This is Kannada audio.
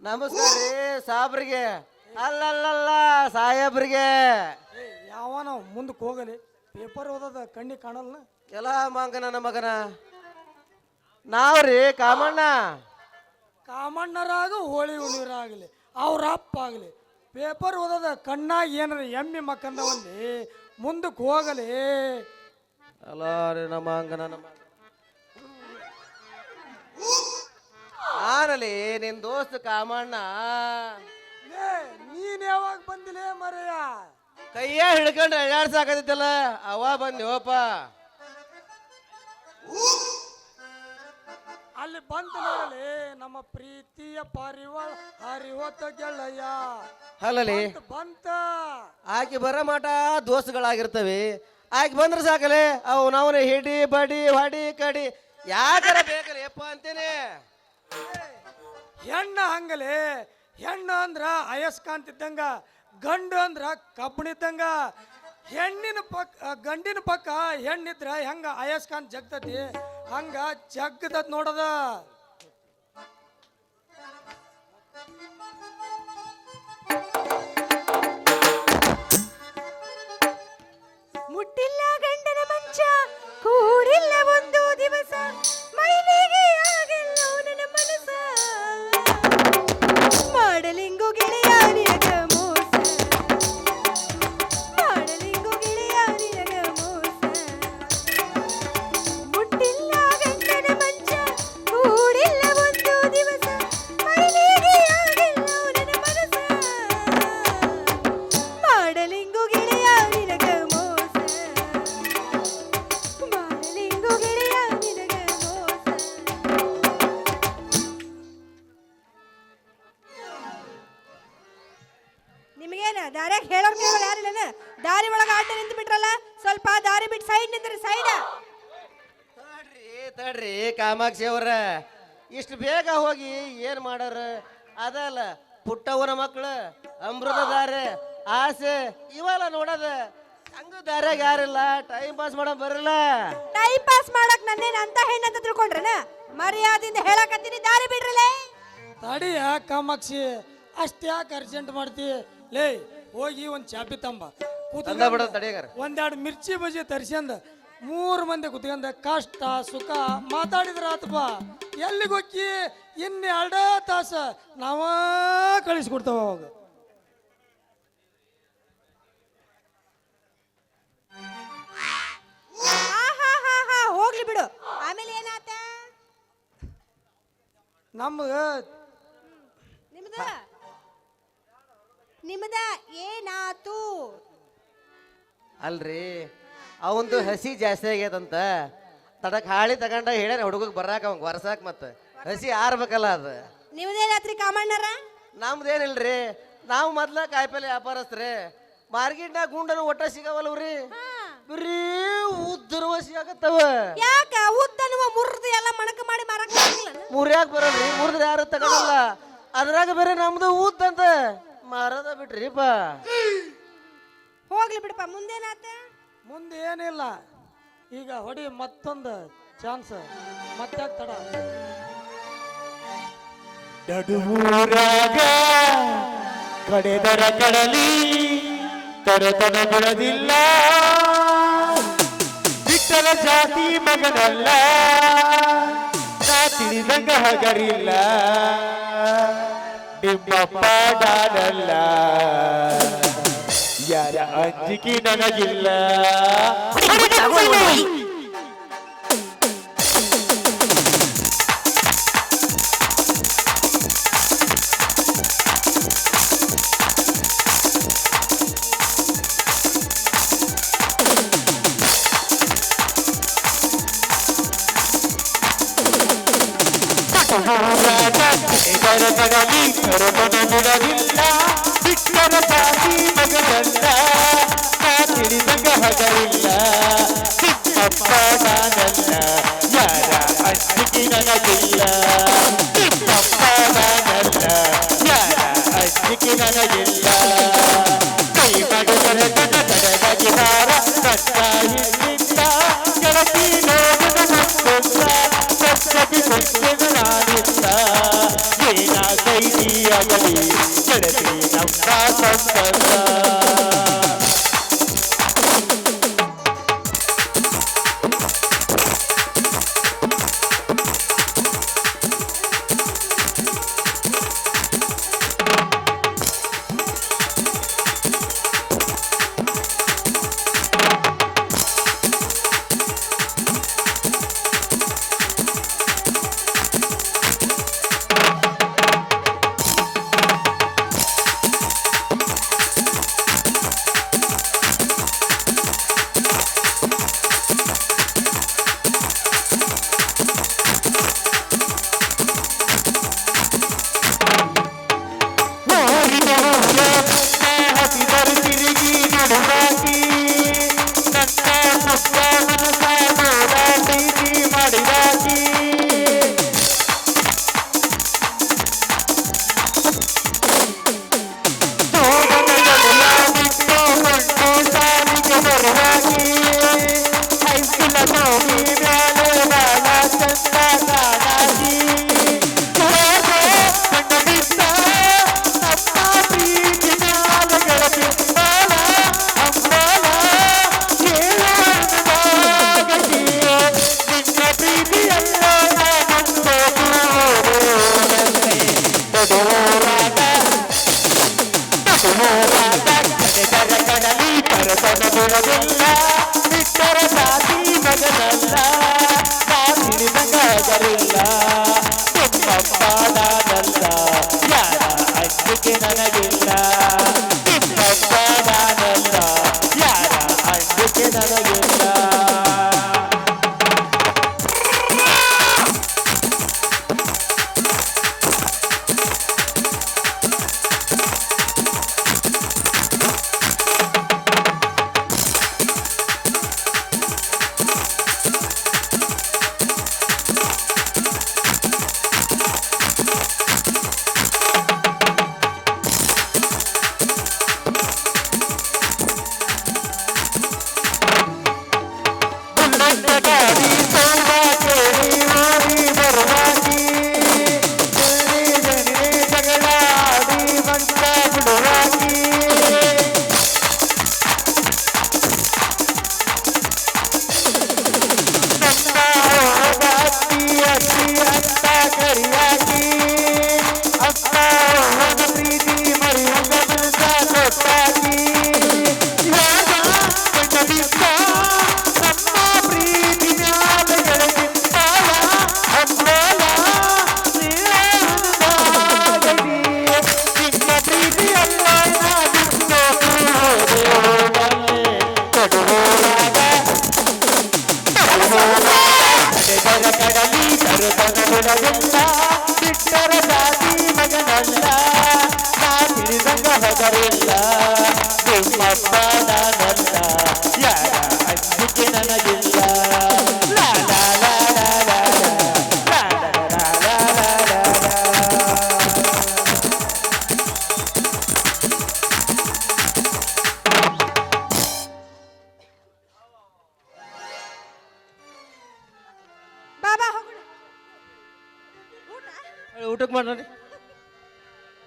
ನಮಸ್ಕಾರ ರೀ ಸಾಬ್ರಿಗೆ ಅಲ್ಲಲ್ಲಲ್ಲ ಸಾಹೇಬ್ರಿಗೆ. ಯಾವನ ಮುಂದಕ್ಕೆ ಹೋಗಲಿ ಪೇಪರ್ ಓದೋದ ಕಣ್ಣಿ ಕಾಣಲ್ಲ. ಕೆಲ ಮಂಗ ನನ್ನ ಮಗನ ನಾವ್ರಿ ಕಾಮಣ್ಣರಾಗ ಹೋಳಿ ಹುಣಿರಾಗಲಿ ಅವ್ರ ಅಪ್ಪ ಆಗಲಿ ಪೇಪರ್ ಓದೋದ ಕಣ್ಣಾಗ ಏನಾರ ಎಮ್ಮಿ ಮಕ್ಕಂದವಲ್ಲಿ ಮುಂದಕ್ಕೆ ಹೋಗಲಿ. ಅಲ್ಲ ರೀ ನಮ್ಮ ಅಂಗ ನನ್ನ ಮಗ ನಾನಲ್ಲಿ ನಿನ್ ದೋಸ್ತ ಕಾಮಣ್ಣ. ನೀನ್ ಯಾವಾಗ ಬಂದಿಲ್ಲ ಮರೆಯ ಕೈಯ ಹಿಡ್ಕೊಂಡು ಅಳ್ಳಾಡ್ಸಾಕತ್ತಿತ್ತಲ್ಲ ಅವ ಬಂದಿವಪ್ಪ. ಅಲ್ಲಿ ಬಂತ ನೋಡಲಿ ನಮ್ಮ ಪ್ರೀತಿಯ ಪಾರಿವಾಳ ಹರಿವತ್ತ ಗೆಳೆಯ ಅಲ್ಲಲ್ಲಿ ಬಂತ. ಆಕಿ ಬರೋ ಮಠ ದೋಸ್ತುಗಳಾಗಿರ್ತವೆ. ಆಕಿ ಬಂದ್ರೆ ಸಾಕಲೆ ಅವು ನಾವನ ಹಿಡಿ ಬಡಿ ಹೊಡಿ ಕಡಿ ಯಾಕರ ಬೇಕಲ್ಲ ಯಪ್ಪ ಅಂತೇನೆ. ಹೆಣ್ಣ ಹಂಗಲೆ ಹೆಣ್ಣು ಅಂದ್ರ ಅಯಸ್ಕಾಂತ್ ಇದ್ದಂಗ, ಗಂಡು ಅಂದ್ರ ಕಬ್ಬಣಿದ್ದಂಗ. ಗಂಡಿನ ಪಕ್ಕ ಹೆಣ್ಣಿದ್ರ ಹೆಂಗ ಅಯಸ್ಕಾಂತ್ ಜಗ್ತತಿ ಹಂಗ ಜಗ್ತತ್ ನೋಡದ. ಮುಟ್ಟಿಲ್ಲ ಗಂಡನ ಮಂಚ ಕೂಡಿಲ್ಲ ಒಂದು ದಿವಸ ಮೈಲಿಗೆ ಆಗಿಲ್ಲ ನನ್ನ ಮನಸ ಮಾಡಲಿಂಗು ಗೆಳೆಯ ನಿನಗ ಮೋಸ ಮಾಡಲಿಂಗು ಗೆಳೆಯ ನಿನಗ ಮೋಸ ಮುಟ್ಟಿಲ್ಲ ಗಂಡನ ಮಂಚ ಕೂಡಿಲ್ಲ ಒಂದು ದಿವಸ ಮೈಲಿಗೆ ಆಗಿಲ್ಲ ನನ್ನ ಮನಸ ಮಾಡಲಿಂಗು ಗೆಳೆಯ ನಿನಗ ಮೋಸ ಮಾಡಲಿಂಗು ಗೆಳೆಯ ನಿನಗ ಮೋಸ. ನಿಮಗೇನ ದಾರ್ಯಾಗ ಹೇಳೋರ್ ಕೇಳೋರು ಯಾರಿಲ್ಲ. ದಾರಿ ಒಳಗ ಆಟ ನಿಂತು ಬಿಟ್ರಲ್ಲ, ಸ್ವಲ್ಪ ದಾರಿ ಬಿಟ್ಟು ಸೈಡ್ ನಿಂದ್ರಿ. ಸೈಡ್ ತಡ್ರಿ ಕಾಮಾಕ್ಷಿ ಅವ್ರ ಇಷ್ಟು ಬೇಗ ಹೋಗಿ ಏನ್ ಮಾಡಾರ? ಅದಲ್ಲ ಪುಟ್ಟವನ ಮಕ್ಕಳು ಅಮೃತ ದಾರೆ ಆಸೆ ಇವೆಲ್ಲ ನೋಡದ ಹಂಗ ದಾರ್ಯಾಗ ಯಾರಿಲ್ಲ. ಟೈಮ್ ಪಾಸ್ ಮಾಡೋ ಬರಲ್ಲ. ಟೈಮ್ ಪಾಸ್ ಮಾಡಕ್ ನನ್ನೇನ ಅಂತ ಹೆಣ್ಣಂತ ತಿಳ್ಕೊಂಡ್ರನ? ಮರ್ಯಾದಿಂದ ಹೇಳಕತ್ತೀನಿ, ದಾರಿ ಬಿಡ್ರಲೇ. ತಡಿಯ ಕಾಮಾಕ್ಷಿ ಅಷ್ಟ್ಯಾಕೆ ಅರ್ಜೆಂಟ್ ಮಾಡ್ತಿ? ಲೇ ಹೋಗಿ ಒಂದ್ ಚಾಪಿ ತಂಬ ತಡಿಯಗಾರ ಒಂದೆರಡು ಮಿರ್ಚಿ ಬಜಿ ತರ್ಸ್ಯಂದ 3 ಮಂದಿ ಕುತ್ಕೊಂಡ ಕಷ್ಟ ಸುಖ ಮಾತಾಡಿದ್ರ ಆತಪ್ಪ. ಎಲ್ಲಿಗೆ ಹೋಗಿ ಇನ್ನು 2 ತಾಸ ನಾವ ಕಳಿಸ್ಕೊಡ್ತಾವ ಅವಾಗ. ಹೋಗ್ಲಿ ಬಿಡು. ಆಮೇಲೆ ಏನಾತ ನಮ್ಗ ನಿಮ್ದ ಏನಾತು? ಅಲ್ರಿ ಅವಂದು ಹಸಿ ಜಾಸ್ತಿ ಆಗೈತಂತ ತಡಕ್ ಹಾಳಿ ತಗೊಂಡ ಹೇಳ್ಯಾರ ಹುಡುಗಗ್ ಬರಾಕ ಅವಂಗ ವರ್ಸಾಕ್ ಮತ್ತ ಹಸಿ ಆರ್ಬೇಕಲ್ಲ ಅದು. ನಿಮ್ದೇನಾತ್ರಿ ಕಾಮಣ್ಣರ? ನಮ್ದೇನಿಲ್ರಿ, ನಾವು ಮೊದ್ಲ ಕಾಯಿಪಲ್ಲೆ ವ್ಯಾಪಾರಸ್ತ್ರಿ. ಮಾರ್ಕೆಟ್ನಾಗ ಗುಂಡನು ಒಟ್ಟ ಸಿಗವಲ್ವ್ರಿ, ಬರೀ ಉದ್ದರುವ ಸಿಗತ್ತವ. ಯಾಕ ಉದ್ದನುವ ಮುರ್ದು ಎಲ್ಲ ಮಣಕ ಮಾಡಿ ಮಾರಕ್ ಮುರಿಯಾಕ ಬರಲ್ರಿ, ಮುರಿದ್ರ ಯಾರು ತಗೊಳಲ್ಲ. ಅದ್ರಾಗ ಬೇರೆ ನಮ್ದು ಉದ್ದಂತ ಮಾರದ ಬಿಟ್ರಿಪ್ಪ. ಹೋಗ್ಲಿ ಬಿಡಪ್ಪ. ಮುಂದೇನಾತ? ಮುಂದೆ ಏನಿಲ್ಲ, ಈಗ ಹೊಡಿ ಮತ್ತೊಂದು ಚಾನ್ಸ್. ಮತ್ತೆ ತಡ ನಡುವೂರಾಗ ಕಡೆದರ ಕಡಲಿ ತರತನ ಬಿಡದಿಲ್ಲ. ಬಿಟ್ಟಲ ಜಾತಿ ಮಗನಲ್ಲ, ನಾ ತಿಳಿದಂಗ ಹಗರಿಲ್ಲ. ನಿಮ್ಮಪ್ಪ ನಾನಲ್ಲ, ಯಾರ ಅಂಜಿಕೆ ನನಗಿಲ್ಲ. ಇದರ ಕಡಲಿ ಕರಮನ ಬಿಡದಿಲ್ಲ. ಬಿಟ್ಟರ ಜಾತಿ ಮಗನಲ್ಲ, ನಾ ತಿಳಿದಂಗ ಹಗರಿಲ್ಲ. ನಿಮ್ಮಪ್ಪ ನಾನಲ್ಲ, ಯಾರ ಅಂಜಿಕೆ ನನಗಿಲ್ಲ. ನಿಮ್ಮಪ್ಪ ನಾನಲ್ಲ, ಯಾರ ಅಂಜಿಕೆ ನನಗಿಲ್ಲ. ಕೈ ಮಗನ ತಡಗಾಗಿ ಹಾರ ಕಟ್ಟ ಹಿಂದಿದ್ದ ಗೆಳತಿ ನೋಡಿದ ಮತ್ತೊಂದ ಕಟ್ಟದಿ ಕೊಟ್ಟೆದು ನಾನಿಂದ. ಏನ ಕೈದಿಯ ಸಂಬಂಧ ಹಸಿದರು ತಿರುಗಿ ನುಡಿದಾಕಿ ನನ್ನ ಮುತ್ತ ಮನಸಾನೋಡ ಪ್ರೀತಿ ಮಾಡಿದಾಕಿ ಬಿಟ್ಟು ಹೊಂಟು ಸಾಲಿಗೆ ಬರುವಾಗಿ ಹೈಸ್ಕೂಲ ನೋಡಿ ಮ್ಯಾಲೆ ಬಾಳ ಚಂದ ಕಾಣಾಗಿ ಬಿಟ್ಟರ ಜಾತಿ ಮಗನಲ್ಲ ತಿಳಿದಂಗರಿಲ್ಲ ನಿಮ್ಮಪ್ಪ ನಾನಲ್ಲ ಯಾರ ಅಂಜಿಕೆ ನನಗಿಲ್ಲ ನಿಮ್ಮಪ್ಪ ನಾನಲ್ಲ ಯಾರ ಅಂಜಿಕೆ ನನಗಿಲ್ಲ ಗಾಡಿ ಸೌದ ಕೇಳಿ ಓಡಿ ಬರುವಾಗಿ ಜಗಳ ಆಡಿ ಬಂದ ಬಿಡುವಾಗಿ ನನ್ನ ಅತ್ತಿ ಅತ್ತಿ ಅಂತ ಕರಿಯಾಗಿ ಅಪ್ಪ ಪ್ರೀತಿ ಮರಿಯಂಗ ಮನಸ ಕೊಟ್ಟಾಗಿ ಯಾಗ ಕಂಡಬಿದ್ದ ನಮ್ಮ ಪ್ರೀತಿ ಮ್ಯಾಲ ಗೆಳಗಿತ್ತಾಳ ಹಂಬೋಲ ನೀರಾಗಲಿ ನಿನ್ನ ಪ್ರೀತಿಯಲ್ಲ ನಾವಿಂದು ಕೊಡುವಾಗ ಕಡಲಿ ಕರುತನ ಬಿಡಲಿಲ್ಲ ಬಿಟ್ಟರ ಜಾತಿ ಮಗನಲ್ಲ ನಾ ತಿಳಿದಂಗ ಹೊಗರಿಲ್ಲ ನಿಮ್ಮಪ್ಪ ನಾನಲ್ಲ ಯಾರ ಅಂಜಿಕೆ ನನಗಿಲ್ಲ ಲಾ ಲಾ ಲಾ ಲಾ ಲಾ ಲಾ ಲಾ ಲಾ ಲಾ ಲಾ ಬಾಬಾ ಹೋಗೋಣ ಊಟ ಊಟಕ್ಕೆ ಮಾಡ್ರಿ